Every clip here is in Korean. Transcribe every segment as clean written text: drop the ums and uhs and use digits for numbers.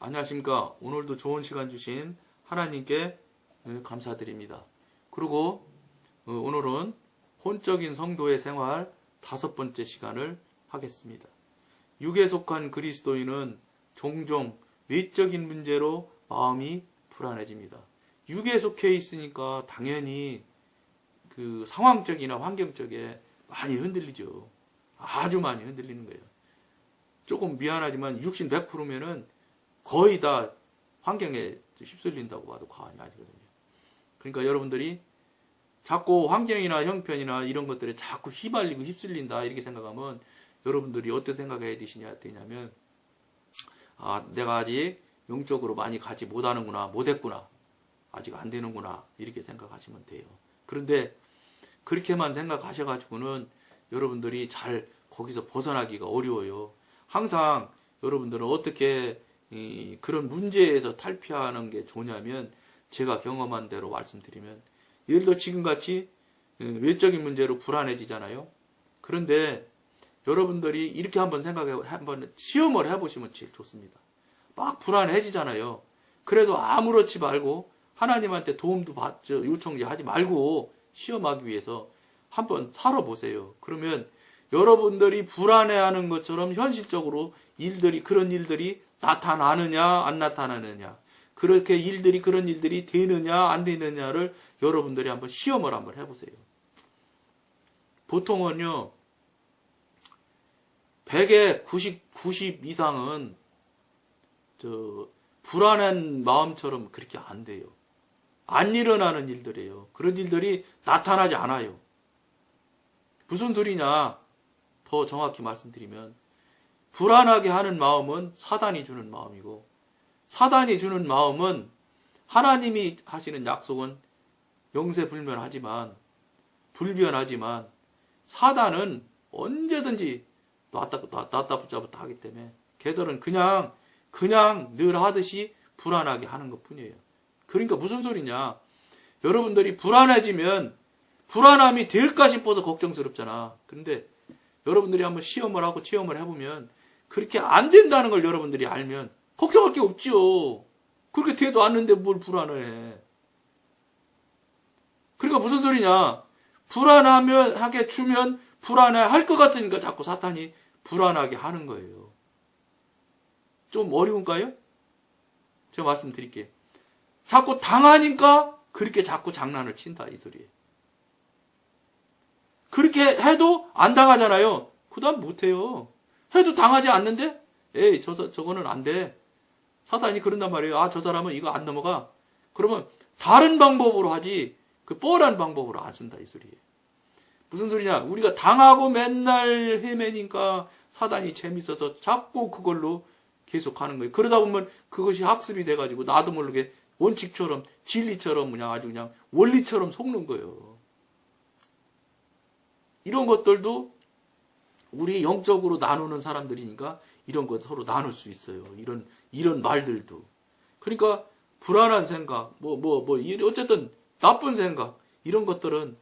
안녕하십니까. 오늘도 좋은 시간 주신 하나님께 감사드립니다. 그리고 오늘은 혼적인 성도의 생활 5번째 시간을 하겠습니다. 육에 속한 그리스도인은 종종 외적인 문제로 마음이 불안해집니다. 육에 속해 있으니까 당연히 그 상황적이나 환경적에 많이 흔들리죠. 아주 많이 흔들리는 거예요. 조금 미안하지만 육신 100%면은 거의 다 환경에 휩쓸린다고 봐도 과언이 아니거든요. 그러니까 여러분들이 자꾸 환경이나 형편이나 이런 것들에 자꾸 휘말리고 휩쓸린다 이렇게 생각하면 여러분들이 어떻게 생각해야 되냐면 내가 아직 영적으로 많이 가지 못하는구나, 못했구나, 아직 안 되는구나 이렇게 생각하시면 돼요. 그런데 그렇게만 생각하셔가지고는 여러분들이 잘 거기서 벗어나기가 어려워요. 항상 여러분들은 어떻게 그런 문제에서 탈피하는 게 좋냐면 제가 경험한 대로 말씀드리면 예를 들어 지금같이 외적인 문제로 불안해지잖아요. 그런데 여러분들이 이렇게 한번 시험을 해보시면 제일 좋습니다. 막 불안해지잖아요. 그래도 아무렇지 말고 하나님한테 도움도 요청하지 말고 시험하기 위해서 한번 살아보세요. 그러면 여러분들이 불안해하는 것처럼 현실적으로 그런 일들이 나타나느냐 안 나타나느냐, 그렇게 그런 일들이 되느냐 안 되느냐를 여러분들이 한번 시험을 한번 해보세요. 보통은요 100에 90 이상은 불안한 마음처럼 그렇게 안 돼요. 안 일어나는 일들이에요. 그런 일들이 나타나지 않아요. 무슨 소리냐? 더 정확히 말씀드리면 불안하게 하는 마음은 사단이 주는 마음이고, 사단이 주는 마음은 하나님이 하시는 약속은 영세불변하지만 사단은 언제든지 놨다 붙잡았다 하기 때문에 걔들은 그냥 늘 하듯이 불안하게 하는 것 뿐이에요. 그러니까 무슨 소리냐? 여러분들이 불안해지면 불안함이 될까 싶어서 걱정스럽잖아. 그런데 여러분들이 한번 시험을 하고 체험을 해보면 그렇게 안 된다는 걸 여러분들이 알면 걱정할 게 없지요. 그렇게 돼도 않는데 뭘 불안을 해. 그러니까 무슨 소리냐? 불안하게 주면 불안해 할 것 같으니까 자꾸 사탄이 불안하게 하는 거예요. 좀 어려운가요? 제가 말씀드릴게요. 자꾸 당하니까 그렇게 자꾸 장난을 친다 이 소리예요. 그렇게 해도 안 당하잖아요. 그 다음 못해요. 해도 당하지 않는데 에이 저거는 안 돼. 사단이 그런단 말이에요. 저 사람은 이거 안 넘어가. 그러면 다른 방법으로 하지 그 뻔한 방법으로 안 쓴다 이 소리예요. 무슨 소리냐? 우리가 당하고 맨날 헤매니까 사단이 재밌어서 자꾸 그걸로 계속 하는 거예요. 그러다 보면 그것이 학습이 돼가지고 나도 모르게 원칙처럼 진리처럼 아주 그냥 원리처럼 속는 거예요. 이런 것들도 우리 영적으로 나누는 사람들이니까 이런 것 서로 나눌 수 있어요. 이런 말들도. 그러니까 불안한 생각, 어쨌든 나쁜 생각, 이런 것들은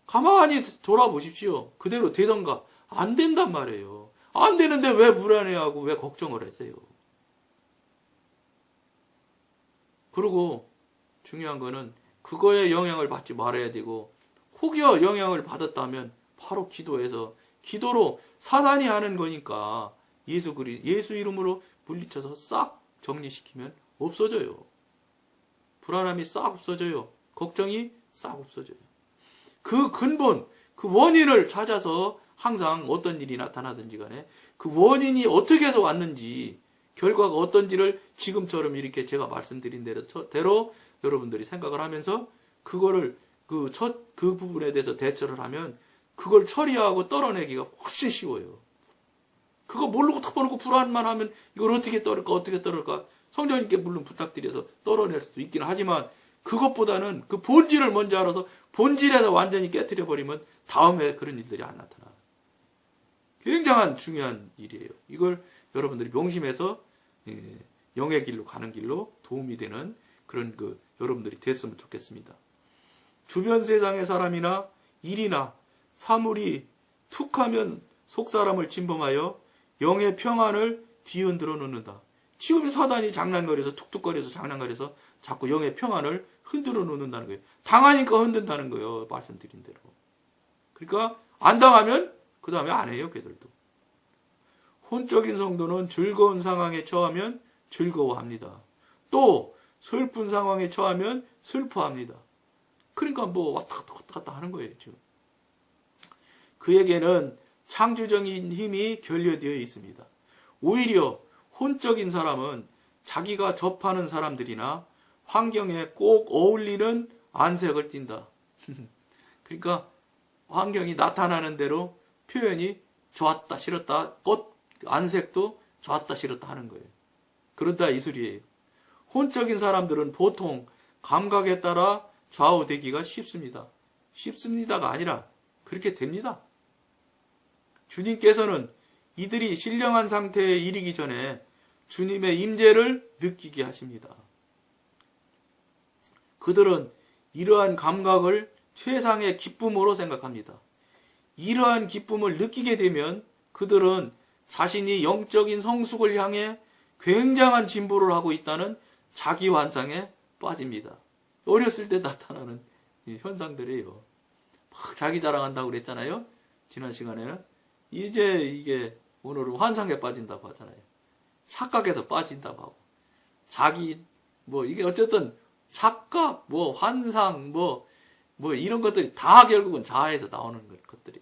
가만히 돌아보십시오. 그대로 되던가. 안 된단 말이에요. 안 되는데 왜 불안해하고 왜 걱정을 하세요? 그리고 중요한 거는 그거에 영향을 받지 말아야 되고, 혹여 영향을 받았다면 바로 기도로 사단이 하는 거니까 예수 이름으로 물리쳐서 싹 정리시키면 없어져요. 불안함이 싹 없어져요. 걱정이 싹 없어져요. 그 근본, 그 원인을 찾아서 항상 어떤 일이 나타나든지 간에 그 원인이 어떻게 해서 왔는지, 결과가 어떤지를 지금처럼 이렇게 제가 말씀드린 대로 여러분들이 생각을 하면서 그거를 그 부분에 대해서 대처를 하면 그걸 처리하고 떨어내기가 훨씬 쉬워요. 그거 모르고 터놓고 불안만 하면 이걸 어떻게 떨을까? 성령님께 물론 부탁드려서 떨어낼 수도 있긴 하지만 그것보다는 그 본질을 먼저 알아서 본질에서 완전히 깨트려버리면 다음에 그런 일들이 안 나타나. 굉장한 중요한 일이에요. 이걸 여러분들이 명심해서 영의 길로 가는 길로 도움이 되는 그런 여러분들이 됐으면 좋겠습니다. 주변 세상의 사람이나 일이나 사물이 툭하면 속사람을 침범하여 영의 평안을 뒤흔들어 놓는다. 지금 사단이 장난거려서 툭툭거려서 장난거려서 자꾸 영의 평안을 흔들어 놓는다는 거예요. 당하니까 흔든다는 거예요. 말씀드린 대로. 그러니까 안 당하면 그 다음에 안 해요. 걔들도. 혼적인 성도는 즐거운 상황에 처하면 즐거워합니다. 또 슬픈 상황에 처하면 슬퍼합니다. 그러니까 뭐 왔다 갔다 하는 거예요. 지금. 그에게는 창조적인 힘이 결여되어 있습니다. 오히려 혼적인 사람은 자기가 접하는 사람들이나 환경에 꼭 어울리는 안색을 띈다. 그러니까 환경이 나타나는 대로 표현이 좋았다 싫었다 안색도 좋았다 싫었다 하는 거예요. 그런다 이 소리예요. 혼적인 사람들은 보통 감각에 따라 좌우되기가 쉽습니다. 쉽습니다가 아니라 그렇게 됩니다. 주님께서는 이들이 신령한 상태에 이르기 전에 주님의 임재를 느끼게 하십니다. 그들은 이러한 감각을 최상의 기쁨으로 생각합니다. 이러한 기쁨을 느끼게 되면 그들은 자신이 영적인 성숙을 향해 굉장한 진보를 하고 있다는 자기 환상에 빠집니다. 어렸을 때 나타나는 현상들이에요. 막 자기 자랑한다고 그랬잖아요. 지난 시간에는. 이제 이게 오늘은 환상에 빠진다고 하잖아요. 착각에서 빠진다고 하고. 자기 이게 어쨌든 착각, 환상, 이런 것들이 다 결국은 자아에서 나오는 것들이.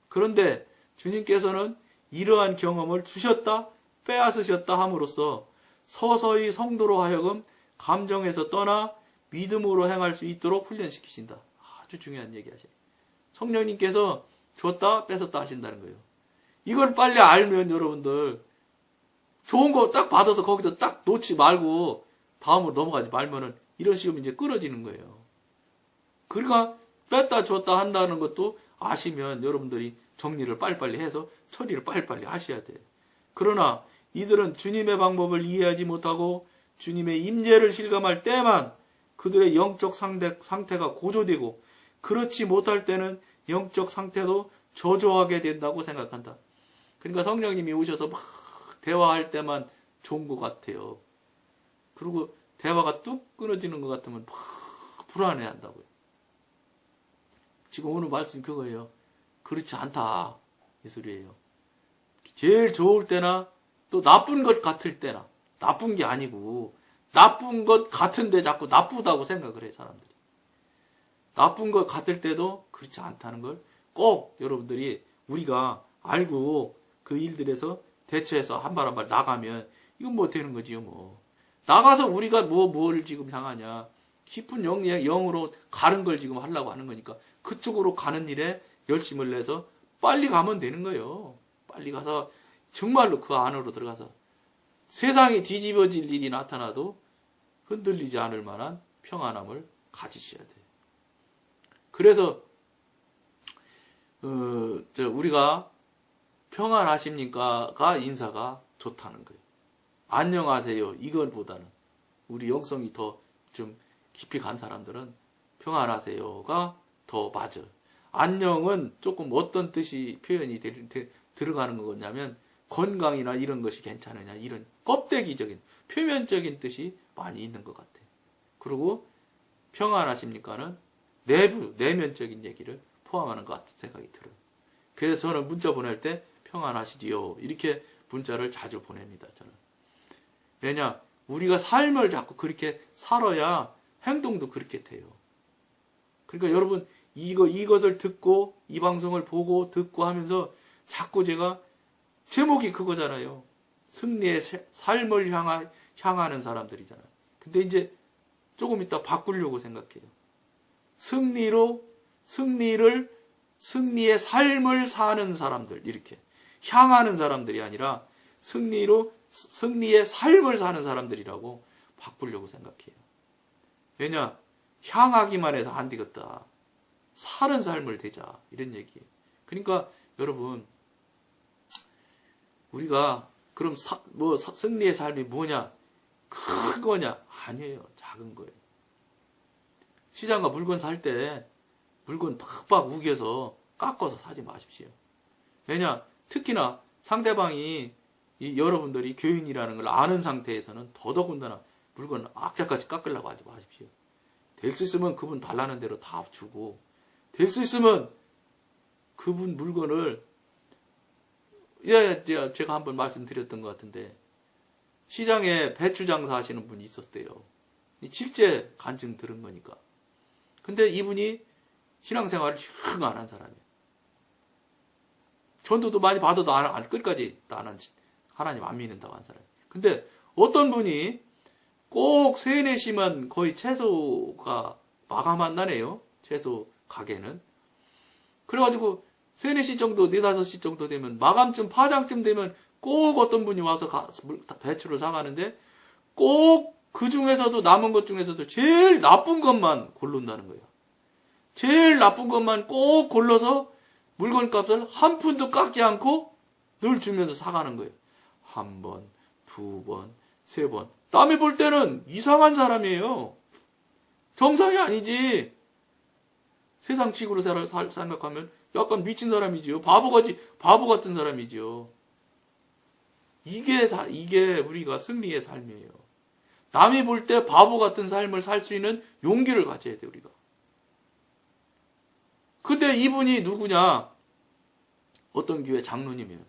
그런데 주님께서는 이러한 경험을 주셨다, 빼앗으셨다 함으로써 서서히 성도로 하여금 감정에서 떠나 믿음으로 행할 수 있도록 훈련시키신다. 아주 중요한 얘기 하시네요. 성령님께서 줬다, 뺏었다 하신다는 거예요. 이걸 빨리 알면 여러분들 좋은 거 딱 받아서 거기서 딱 놓지 말고 다음으로 넘어가지 말면은 이런 식으로 이제 끊어지는 거예요. 그러니까 뺐다 줬다 한다는 것도 아시면 여러분들이 정리를 빨리빨리 해서 처리를 빨리빨리 하셔야 돼요. 그러나 이들은 주님의 방법을 이해하지 못하고 주님의 임재를 실감할 때만 그들의 영적 상태가 고조되고 그렇지 못할 때는 영적 상태도 저조하게 된다고 생각한다. 그러니까 성령님이 오셔서 막 대화할 때만 좋은 것 같아요. 그리고 대화가 뚝 끊어지는 것 같으면 막 불안해한다고요. 지금 오늘 말씀이 그거예요. 그렇지 않다. 이 소리예요. 제일 좋을 때나 또 나쁜 것 같을 때나 나쁜 게 아니고 나쁜 것 같은데 자꾸 나쁘다고 생각을 해 사람들이. 나쁜 것 같을 때도 그렇지 않다는 걸 꼭 여러분들이 우리가 알고 그 일들에서 대처해서 한 발 한 발 나가면 이건 뭐 되는 거지요 뭐. 나가서 우리가 뭘 지금 향하냐. 깊은 영으로 가는 걸 지금 하려고 하는 거니까 그쪽으로 가는 일에 열심을 내서 빨리 가면 되는 거예요. 빨리 가서 정말로 그 안으로 들어가서 세상이 뒤집어질 일이 나타나도 흔들리지 않을 만한 평안함을 가지셔야 돼요. 그래서 우리가 평안하십니까가 인사가 좋다는 거예요. 안녕하세요 이것보다는 우리 영성이 더 좀 깊이 간 사람들은 평안하세요가 더 맞아요. 안녕은 조금 어떤 뜻이 표현이 들어가는 거냐면 건강이나 이런 것이 괜찮으냐 이런 껍데기적인 표면적인 뜻이 많이 있는 것 같아요. 그리고 평안하십니까는 내면적인 얘기를 포함하는 것 같은 생각이 들어요. 그래서 저는 문자 보낼 때 평안하시지요 이렇게 문자를 자주 보냅니다. 저는. 왜냐 우리가 삶을 자꾸 그렇게 살아야 행동도 그렇게 돼요. 그러니까 여러분 이것을 듣고 이 방송을 보고 듣고 하면서 자꾸 제가 제목이 그거잖아요. 승리의 삶을 향하는 사람들이잖아요. 근데 이제 조금 이따 바꾸려고 생각해요. 승리의 삶을 사는 사람들 이렇게 향하는 사람들이 아니라 승리의 삶을 사는 사람들이라고 바꾸려고 생각해요. 왜냐 향하기만 해서 안 되겠다. 사는 삶을 되자 이런 얘기예요. 그러니까 여러분 우리가 그럼 승리의 삶이 뭐냐? 큰 거냐? 아니에요. 작은 거예요. 시장가 물건 살 때 물건 팍팍 우겨서 깎아서 사지 마십시오. 왜냐? 특히나 상대방이 이 여러분들이 교인이라는 걸 아는 상태에서는 더더군다나 물건 악착같이 깎으려고 하지 마십시오. 될 수 있으면 그분 달라는 대로 다 주고, 될 수 있으면 그분 물건을, 제가 한번 말씀드렸던 것 같은데, 시장에 배추 장사 하시는 분이 있었대요. 실제 간증 들은 거니까. 근데 이분이 신앙생활을 영 안 한 사람이에요. 전도도 많이 받아도 끝까지 안 한, 하나님 안 믿는다고 한 사람이에요. 근데 어떤 분이 꼭 3, 4시면 거의 채소가 마감한다네요. 채소 가게는. 그래가지고 3, 4시 정도, 4, 5시 정도 되면 마감쯤, 파장쯤 되면 꼭 어떤 분이 와서 배추를 사가는데 꼭 그 중에서도 남은 것 중에서도 제일 나쁜 것만 고른다는 거예요. 제일 나쁜 것만 꼭 골라서 물건값을 한 푼도 깎지 않고 늘 주면서 사가는 거예요. 1번, 2번, 3번. 남이 볼 때는 이상한 사람이에요. 정상이 아니지. 세상 식으로 생각하면 약간 미친 사람이지요. 바보 같은 사람이지요. 이게 우리가 승리의 삶이에요. 남이 볼 때 바보 같은 삶을 살 수 있는 용기를 가져야 돼, 우리가. 근데 이분이 누구냐? 어떤 교회 장로님이에요.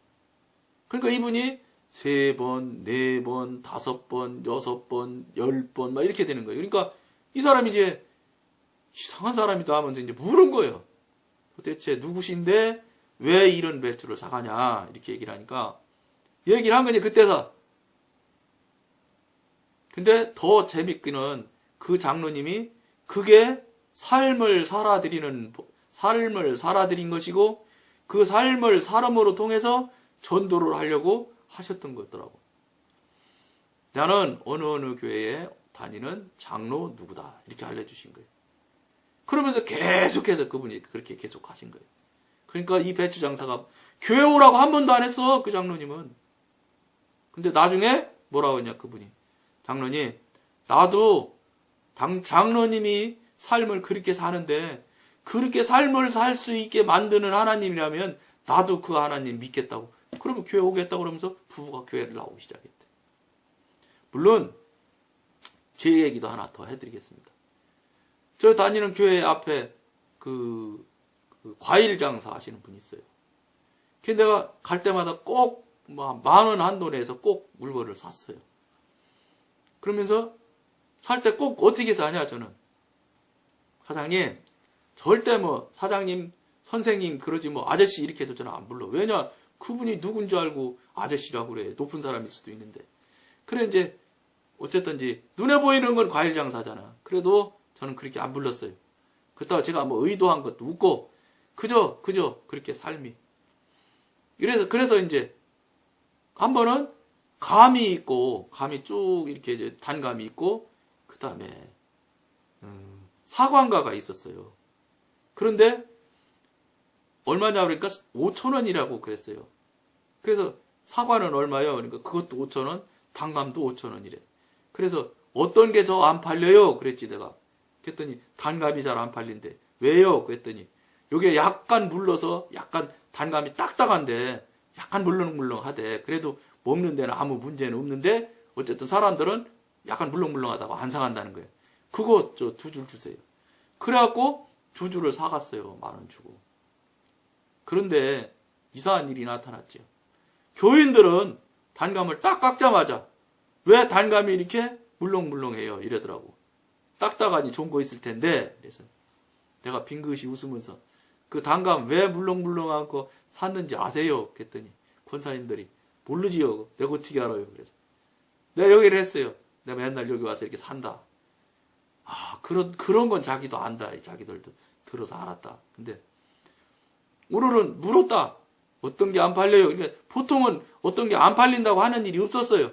그러니까 이분이 3번, 4번, 5번, 6번, 10번, 막 이렇게 되는 거예요. 그러니까 이 사람이 이제 이상한 사람이다 하면서 이제 물은 거예요. 도대체 누구신데 왜 이런 배추를 사가냐? 이렇게 얘기를 하니까 얘기를 한 거지, 그때서. 근데 더 재밌기는 그 장로님이 그게 삶을 살아들인 것이고 그 삶을 사람으로 통해서 전도를 하려고 하셨던 거더라고. 나는 어느 교회에 다니는 장로 누구다. 이렇게 알려주신 거예요. 그러면서 계속해서 그분이 그렇게 계속 하신 거예요. 그러니까 이 배추 장사가 교회 오라고 한 번도 안 했어. 그 장로님은. 근데 나중에 뭐라고 했냐 그분이. 장로님, 나도 장로님이 삶을 그렇게 사는데 그렇게 삶을 살 수 있게 만드는 하나님이라면 나도 그 하나님 믿겠다고. 그러면 교회 오겠다고 그러면서 부부가 교회를 나오기 시작했대. 물론 제 얘기도 하나 더 해드리겠습니다. 저 다니는 교회 앞에 그 과일 장사 하시는 분이 있어요. 그래서 내가 갈 때마다 꼭 10,000원 한도 내서 꼭 물건을 샀어요. 그러면서 살 때 꼭 어떻게 사냐 저는. 사장님 절대 사장님 선생님 그러지 아저씨 이렇게 해도 저는 안 불러. 왜냐 그분이 누군지 알고 아저씨라고 그래. 높은 사람일 수도 있는데. 그래 이제 어쨌든지 눈에 보이는 건 과일 장사잖아. 그래도 저는 그렇게 안 불렀어요. 그렇다고 제가 의도한 것도 없고 그저 그렇게 삶이. 그래서 이제 한 번은 감이 쭉 이렇게 이제 단감이 있고 그 다음에 사과가가 있었어요. 그런데 얼마냐 그러니까 5,000원이라고 그랬어요. 그래서 사과는 얼마요? 그러니까 그것도 5,000원, 단감도 5,000원이래. 그래서 어떤 게 더 안 팔려요? 그랬지 내가. 그랬더니 단감이 잘 안 팔린대. 왜요? 그랬더니 요게 약간 물러서 약간 단감이 딱딱한데 약간 물렁물렁하대. 그래도 먹는 데는 아무 문제는 없는데 어쨌든 사람들은 약간 물렁물렁하다고 안 사간다는 거예요. 그거 2줄 주세요. 그래갖고 2줄을 사갔어요. 10,000원 주고. 그런데 이상한 일이 나타났죠. 교인들은 단감을 딱 깎자마자 왜 단감이 이렇게 물렁물렁해요? 이러더라고. 딱딱하니 좋은 거 있을 텐데. 그래서 내가 빙긋이 웃으면서 그 단감 왜 물렁물렁한 거 샀는지 아세요? 그랬더니 권사님들이 모르지요. 내가 어떻게 알아요? 그래서 내가 여기를 했어요. 내가 맨날 여기 와서 이렇게 산다. 그런 건 자기도 안다. 자기들도 들어서 알았다. 근데 오늘은 물었다. 어떤 게 안 팔려요? 그러니까 보통은 어떤 게 안 팔린다고 하는 일이 없었어요.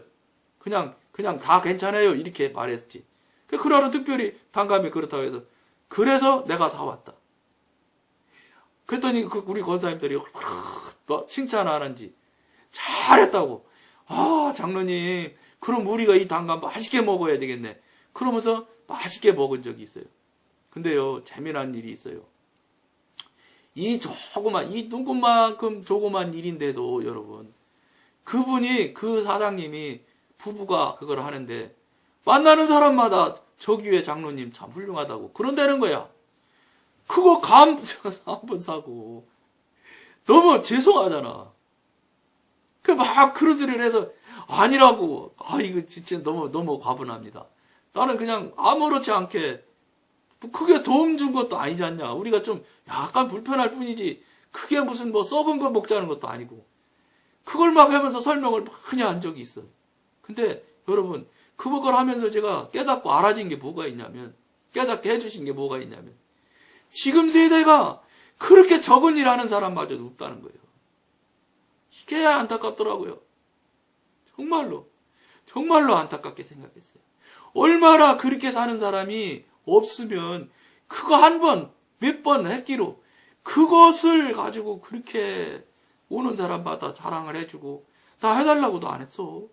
그냥 다 괜찮아요. 이렇게 말했지. 그러는 특별히 단감이 그렇다고 해서 그래서 내가 사왔다. 그랬더니 우리 권사님들이 칭찬하는지 잘했다고. 장로님 그럼 우리가 이 단감 맛있게 먹어야 되겠네. 그러면서 맛있게 먹은 적이 있어요. 근데요 재미난 일이 있어요. 이 누구만큼 조그만 일인데도 여러분 그분이, 그 사장님이, 부부가 그걸 하는데, 만나는 사람마다 저기회 장로님 참 훌륭하다고 그런다는 거야. 그거 한번 사고. 너무 죄송하잖아. 막 그런 소리를 해서, 아니라고. 이거 진짜 너무 과분합니다. 나는 그냥 아무렇지 않게, 뭐 크게 도움 준 것도 아니지 않냐. 우리가 좀 약간 불편할 뿐이지, 크게 무슨 뭐 썩은 거 먹자는 것도 아니고. 그걸 막 하면서 설명을 많이 한 적이 있어. 근데 여러분, 그걸 하면서 제가 깨닫고 알아진 게 뭐가 있냐면, 깨닫게 해주신 게 뭐가 있냐면, 지금 세대가 그렇게 적은 일 하는 사람마저도 없다는 거예요. 이게 안타깝더라고요. 정말로 안타깝게 생각했어요. 얼마나 그렇게 사는 사람이 없으면 그거 한 번, 몇 번 했기로 그것을 가지고 그렇게 오는 사람마다 자랑을 해주고 나 해달라고도 안 했어.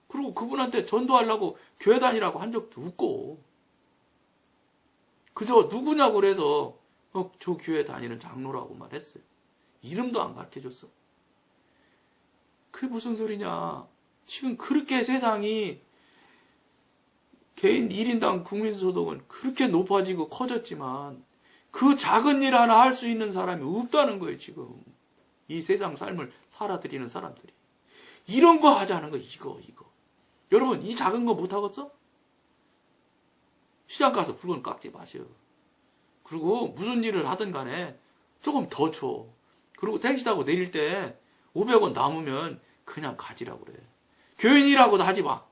그리고 그분한테 전도하려고 교회 다니라고 한 적도 없고 그저 누구냐고 그래서 저 교회 다니는 장로라고만 했어요. 이름도 안 가르쳐줬어. 그게 무슨 소리냐. 지금 그렇게 세상이 개인 1인당 국민소득은 그렇게 높아지고 커졌지만 그 작은 일 하나 할 수 있는 사람이 없다는 거예요. 지금 이 세상 삶을 살아들이는 사람들이. 이런 거 하자는 거. 이거. 여러분 이 작은 거 못하겠어? 시장 가서 물건 깎지 마세요. 그리고 무슨 일을 하든 간에 조금 더 줘. 그리고 택시 타고 내릴 때 500원 남으면 그냥 가지라고 그래. 교인이라고도 하지 마.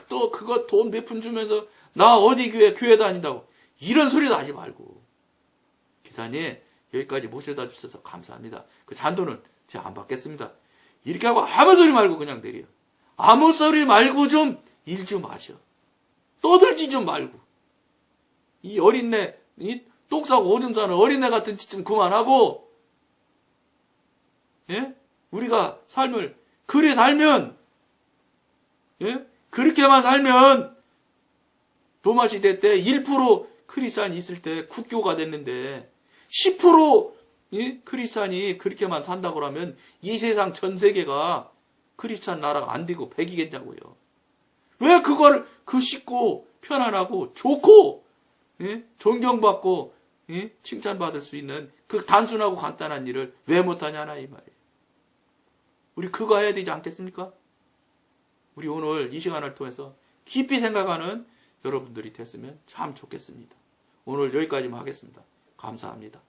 또 그거 돈 몇 푼 주면서 나 어디 교회 다닌다고 이런 소리도 하지 말고. 기사님 여기까지 모셔다 주셔서 감사합니다. 그 잔돈은 제가 안 받겠습니다. 이렇게 하고 아무 소리 말고 그냥 내려. 아무 소리 말고 좀 일 좀 하셔. 떠들지 좀 말고. 이 어린애, 이 똥 싸고 오줌 싸는 어린애 같은 짓 좀 그만하고, 예? 우리가 삶을 그리 살면, 예? 그렇게만 살면, 로마 시대 때 1% 크리스찬이 있을 때 국교가 됐는데, 10% 크리스찬이 그렇게만 산다고 하면 이 세상 전 세계가 크리스찬 나라가 안 되고 백이겠냐고요. 왜 그걸 그 쉽고 편안하고 좋고 예? 존경받고 예? 칭찬받을 수 있는 그 단순하고 간단한 일을 왜 못하냐나 이 말이에요. 우리 그거 해야 되지 않겠습니까? 우리 오늘 이 시간을 통해서 깊이 생각하는 여러분들이 됐으면 참 좋겠습니다. 오늘 여기까지만 하겠습니다. 감사합니다.